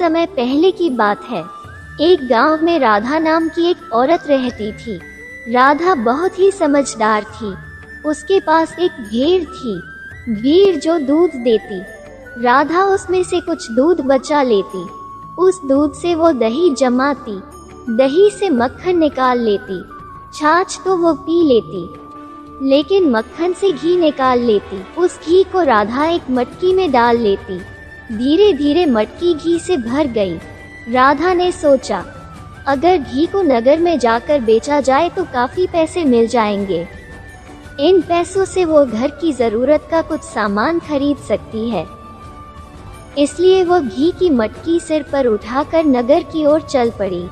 समय पहले की बात है। एक गांव में राधा नाम की एक औरत रहती थी। राधा बहुत ही समझदार थी। उसके पास एक भेड़ थी, भेड़ जो दूध देती। राधा उसमें से कुछ दूध बचा लेती। उस दूध से वो दही जमाती, दही से मक्खन निकाल लेती। छाछ तो वो पी लेती, लेकिन मक्खन से घी निकाल लेती। उस घी को राधा एक मटकी में डाल लेती। धीरे धीरे मटकी घी से भर गई। राधा ने सोचा, अगर घी को नगर में जाकर बेचा जाए तो काफी पैसे मिल जाएंगे। इन पैसों से वो घर की जरूरत का कुछ सामान खरीद सकती है। इसलिए वो घी की मटकी सिर पर उठाकर नगर की ओर चल पड़ी।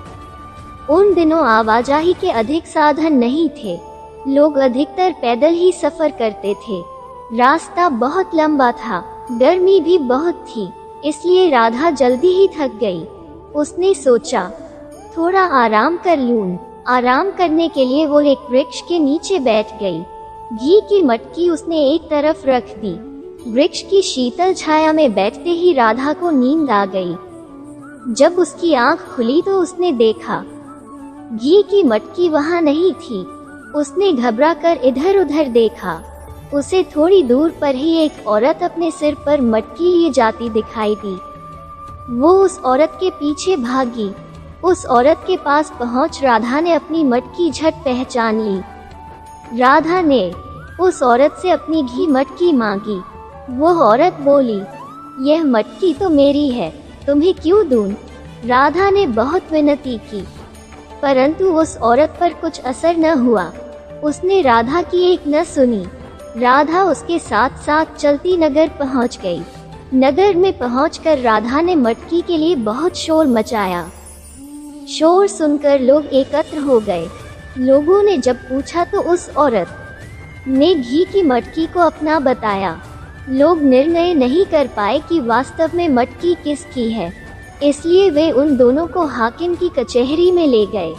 उन दिनों आवाजाही के अधिक साधन नहीं थे। लोग अधिकतर पैदल ही सफर करते थे। रास्ता बहुत लंबा था, गर्मी भी बहुत थी, इसलिए राधा जल्दी ही थक गई। उसने सोचा, थोड़ा आराम कर लूं। आराम करने के लिए वो एक वृक्ष के नीचे बैठ गई। घी की मटकी उसने एक तरफ रख दी। वृक्ष की शीतल छाया में बैठते ही राधा को नींद आ गई। जब उसकी आंख खुली तो उसने देखा, घी की मटकी वहां नहीं थी। उसने घबराकर इधर उधर देखा। उसे थोड़ी दूर पर ही एक औरत अपने सिर पर मटकी लिए जाती दिखाई दी। वो उस औरत के पीछे भागी। उस औरत के पास पहुंच राधा ने अपनी मटकी झट पहचान ली। राधा ने उस औरत से अपनी घी मटकी मांगी। वो औरत बोली, यह मटकी तो मेरी है, तुम्हें क्यों दूं? राधा ने बहुत विनती की, परंतु उस औरत पर कुछ असर न हुआ। उसने राधा की एक न सुनी। राधा उसके साथ साथ चलती नगर पहुंच गई। नगर में पहुंचकर राधा ने मटकी के लिए बहुत शोर मचाया। शोर सुनकर लोग एकत्र हो गए। लोगों ने जब पूछा तो उस औरत ने घी की मटकी को अपना बताया। लोग निर्णय नहीं कर पाए कि वास्तव में मटकी किसकी है, इसलिए वे उन दोनों को हाकिम की कचहरी में ले गए।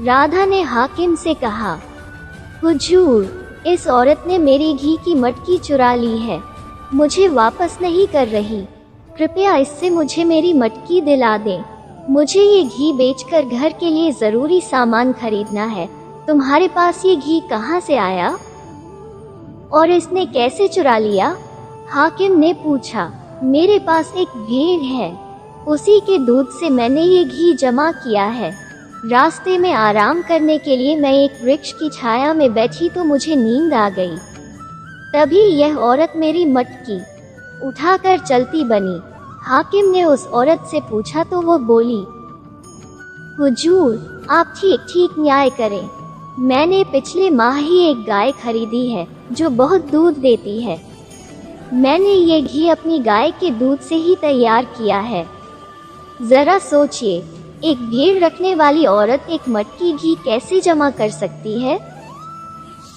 राधा ने हाकिम से कहा, हुजूर, इस औरत ने मेरी घी की मटकी चुरा ली है, मुझे वापस नहीं कर रही। कृपया इससे मुझे मेरी मटकी दिला दें। मुझे ये घी बेचकर घर के लिए ज़रूरी सामान खरीदना है। तुम्हारे पास ये घी कहाँ से आया और इसने कैसे चुरा लिया? हाकिम ने पूछा। मेरे पास एक भेड़ है, उसी के दूध से मैंने ये घी जमा किया है। रास्ते में आराम करने के लिए मैं एक वृक्ष की छाया में बैठी तो मुझे नींद आ गई। तभी यह औरत मेरी मटकी उठाकर चलती बनी। हाकिम ने उस औरत से पूछा तो वो बोली, हुजूर, आप ठीक ठीक न्याय करें। मैंने पिछले माह ही एक गाय खरीदी है जो बहुत दूध देती है। मैंने ये घी अपनी गाय के दूध से ही तैयार किया है। जरा सोचिए, एक भेड़ रखने वाली औरत एक मटकी घी कैसे जमा कर सकती है?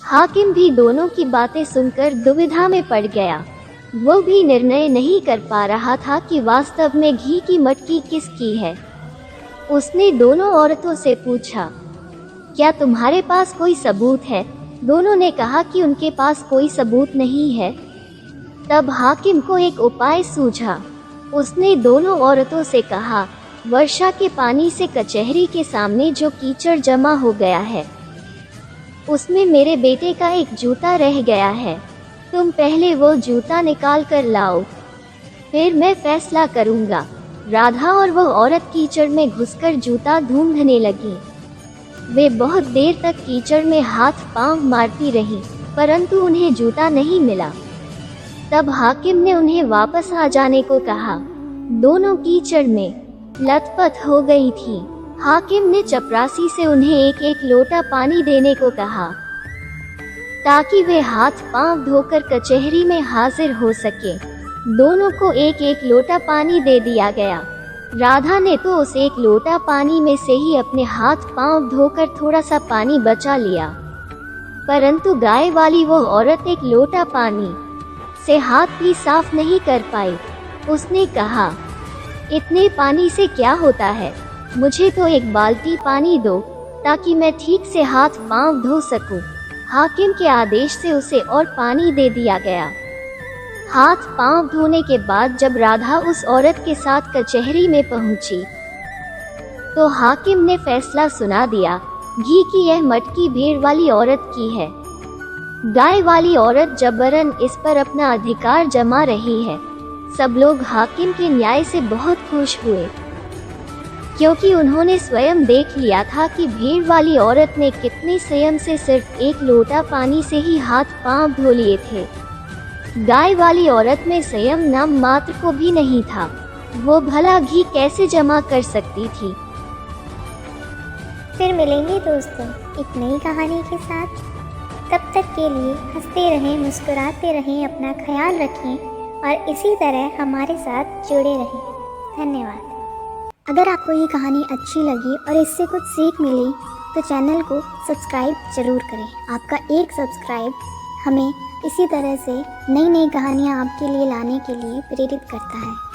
हाकिम भी दोनों की बातें सुनकर दुविधा में पड़ गया। वो भी निर्णय नहीं कर पा रहा था कि वास्तव में घी की मटकी किसकी है। उसने दोनों औरतों से पूछा, क्या तुम्हारे पास कोई सबूत है? दोनों ने कहा कि उनके पास कोई सबूत नहीं है। तब हाकिम को एक उपाय सूझा। उसने दोनों औरतों से कहा, वर्षा के पानी से कचहरी के सामने जो कीचड़ जमा हो गया है, उसमें मेरे बेटे का एक जूता रह गया है। तुम पहले वो जूता निकाल कर लाओ, फिर मैं फैसला करूँगा। राधा और वो औरत कीचड़ में घुसकर जूता ढूंढने लगी। वे बहुत देर तक कीचड़ में हाथ पांव मारती रहीं, परंतु उन्हें जूता नहीं मिला। तब हाकिम ने उन्हें वापस आ जाने को कहा। दोनों कीचड़ में लथपथ हो गई थी। हाकिम ने चपरासी से उन्हें एक एक लोटा पानी देने को कहा, ताकि वे हाथ पांव धोकर कचहरी में हाजिर हो सके। दोनों को एक एक लोटा पानी दे दिया गया। राधा ने तो उस एक लोटा पानी में से ही अपने हाथ पांव धोकर थोड़ा सा पानी बचा लिया, परंतु गाय वाली वो औरत एक लोटा पानी से हाथ भी साफ नहीं कर पाई। उसने कहा, इतने पानी से क्या होता है? मुझे तो एक बाल्टी पानी दो, ताकि मैं ठीक से हाथ पांव धो सकूं। हाकिम के आदेश से उसे और पानी दे दिया गया। हाथ पांव धोने के बाद जब राधा उस औरत के साथ कचहरी में पहुंची तो हाकिम ने फैसला सुना दिया घी की यह मटकी भेड़ वाली औरत की है। गाय वाली औरत जबरन इस पर अपना अधिकार जमा रही है। सब लोग हाकिम के न्याय से बहुत खुश हुए क्योंकि उन्होंने स्वयं देख लिया था कि भेड़ वाली औरत ने कितने संयम से सिर्फ एक लोटा पानी से ही हाथ पांव धो लिए थे। गाय वाली औरत में संयम नाम मात्र को भी नहीं था। वो भला घी कैसे जमा कर सकती थी। फिर मिलेंगे दोस्तों एक नई कहानी के साथ। तब तक के लिए हंसते रहें, मुस्कुराते रहें, अपना ख्याल रखें और इसी तरह हमारे साथ जुड़े रहें। धन्यवाद। अगर आपको ये कहानी अच्छी लगी और इससे कुछ सीख मिली तो चैनल को सब्सक्राइब ज़रूर करें। आपका एक सब्सक्राइब हमें इसी तरह से नई नई कहानियाँ आपके लिए लाने के लिए प्रेरित करता है।